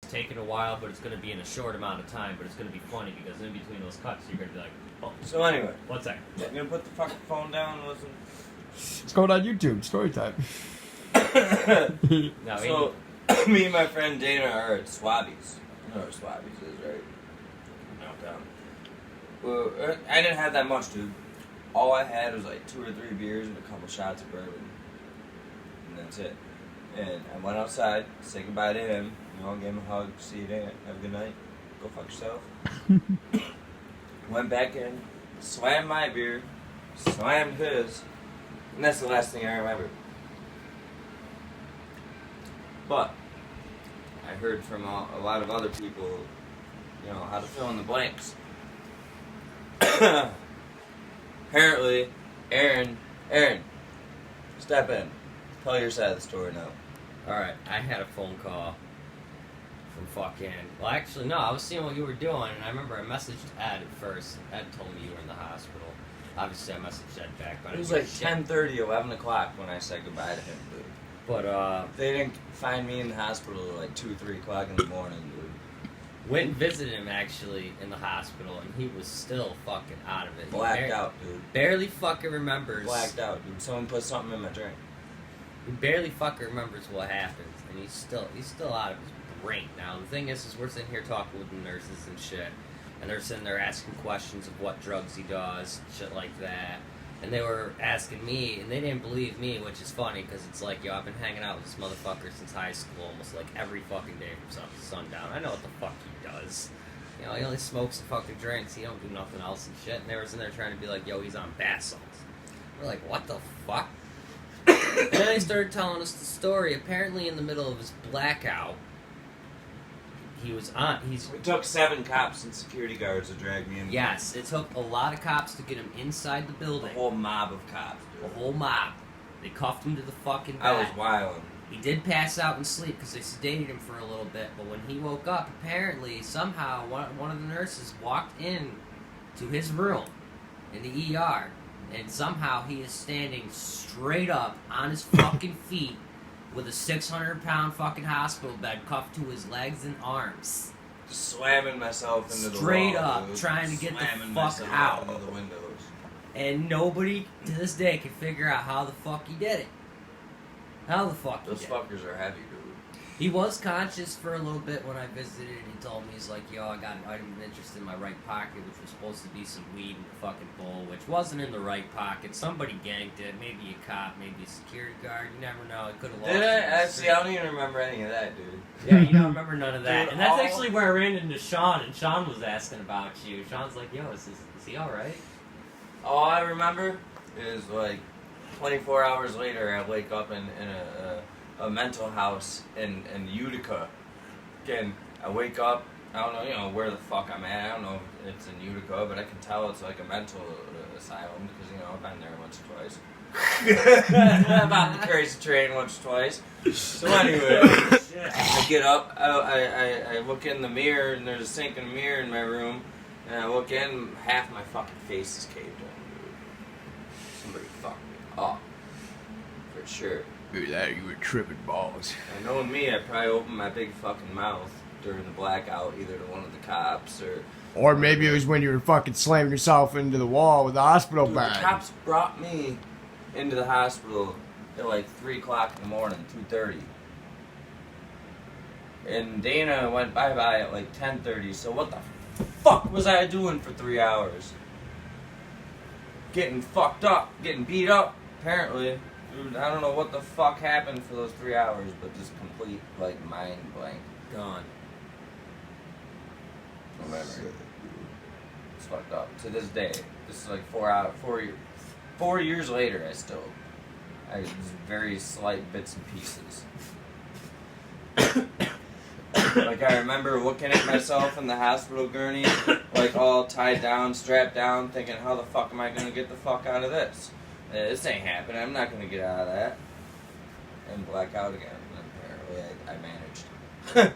taking a while, but it's going to be in a short amount of time, but it's going to be funny because in between those cuts, you're going to be like, oh. So anyway. 1 second. You gonna put the fucking phone down and listen? It's going on YouTube. Story time. No, So, me and my friend Dana are at Swabby's. You know where Swabby's is, right? Downtown. Well, I didn't have that much, dude. All I had was like 2 or 3 beers and a couple shots of bourbon. And that's it. And I went outside, said goodbye to him. You know, gave him a hug. See you, Dana. Have a good night. Go fuck yourself. Went back in, slammed my beer, slammed his, and that's the last thing I remember. But I heard from a lot of other people, you know, how to fill in the blanks. Apparently, Aaron, step in. Tell your side of the story now. Alright, I had a phone call from fucking... Well, actually, no, I was seeing what you were doing, and I remember I messaged Ed at first. Ed told me you were in the hospital. Obviously, I messaged Ed back, but It was like 10:30, 11 o'clock when I said goodbye to him, dude. But, They didn't find me in the hospital at like 2, 3 o'clock in the morning, dude. went and visited him, actually, in the hospital, and he was still fucking out of it. Blacked out, dude. Barely fucking remembers. Blacked out, dude. Someone put something in my drink. He barely fucking remembers what happened, and he's still out of his brain. Now, the thing is we're sitting here talking with the nurses and shit, and they're sitting there asking questions of what drugs he does, shit like that. And they were asking me, and they didn't believe me, which is funny, because it's like, yo, I've been hanging out with this motherfucker since high school, almost like every fucking day from sun to sundown. I know what the fuck he does. You know, he only smokes and fucking drinks. He don't do nothing else and shit. And they were in there trying to be like, yo, he's on bath salts. We're like, what the fuck? And then he started telling us the story. Apparently, in the middle of his blackout, It took 7 cops and security guards to drag me in. Yes, it took a lot of cops to get him inside the A building. whole mob of cops, dude. A whole mob. They cuffed him to the fucking bed. I was wilding. He did pass out and sleep because they sedated him for a little bit, but when he woke up, apparently, somehow, one of the nurses walked in to his room in the ER, and somehow he is standing straight up on his fucking feet with a 600-pound fucking hospital bed cuffed to his legs and arms. Just slamming myself into the wall. Straight up, dude. trying to get the Slamming fuck myself out. into the windows. And nobody, to this day, can figure out how the fuck he did it. How the fuck he Those did it. fuckers are heavy, dude. He was conscious for a little bit when I visited, and he told me, he's like, yo, I got an item of interest in my right pocket, which was supposed to be some weed in the fucking bowl, which wasn't in the right pocket. Somebody ganked it, maybe a cop, maybe a security guard, you never know, it could have lost Did I? it. See, I don't even remember any of that, dude. Yeah, you don't remember none of that. Dude, And that's all- actually where I ran into Sean, and Sean was asking about you. Sean's like, yo, is he alright? All I remember is like 24 hours later, I wake up in a mental house in Utica. Again, I wake up, I don't know, you know, where the fuck I'm at. I don't know if it's in Utica, but I can tell it's like a mental asylum because, you know, I've been there once or twice. I've on the crazy train once or twice. So anyway, I get up, I look in the mirror, and there's a sink and a mirror in my room, and I look in, half my fucking face is caved in, dude. Somebody fucked me up. For sure. Dude, that you were tripping balls. And knowing me, I probably opened my big fucking mouth during the blackout, either to one of the cops or... Or maybe it was when you were fucking slamming yourself into the wall with the hospital Dude, bag. the cops brought me into the hospital at like 3 o'clock in the morning, 2:30. And Dana went bye-bye at like 10:30, so what the fuck was I doing for 3 hours? Getting fucked up, getting beat up, apparently. Dude, I don't know what the fuck happened for those 3 hours, but just complete, like, mind blank. Gone. No memory. It's fucked up. To this day. This is like 4 years later, I was very slight bits and pieces. Like, I remember looking at myself in the hospital gurney, like, all tied down, strapped down, thinking, how the fuck am I gonna get the fuck out of this? This ain't happening, I'm not gonna get out of that. And black out again, and apparently I managed.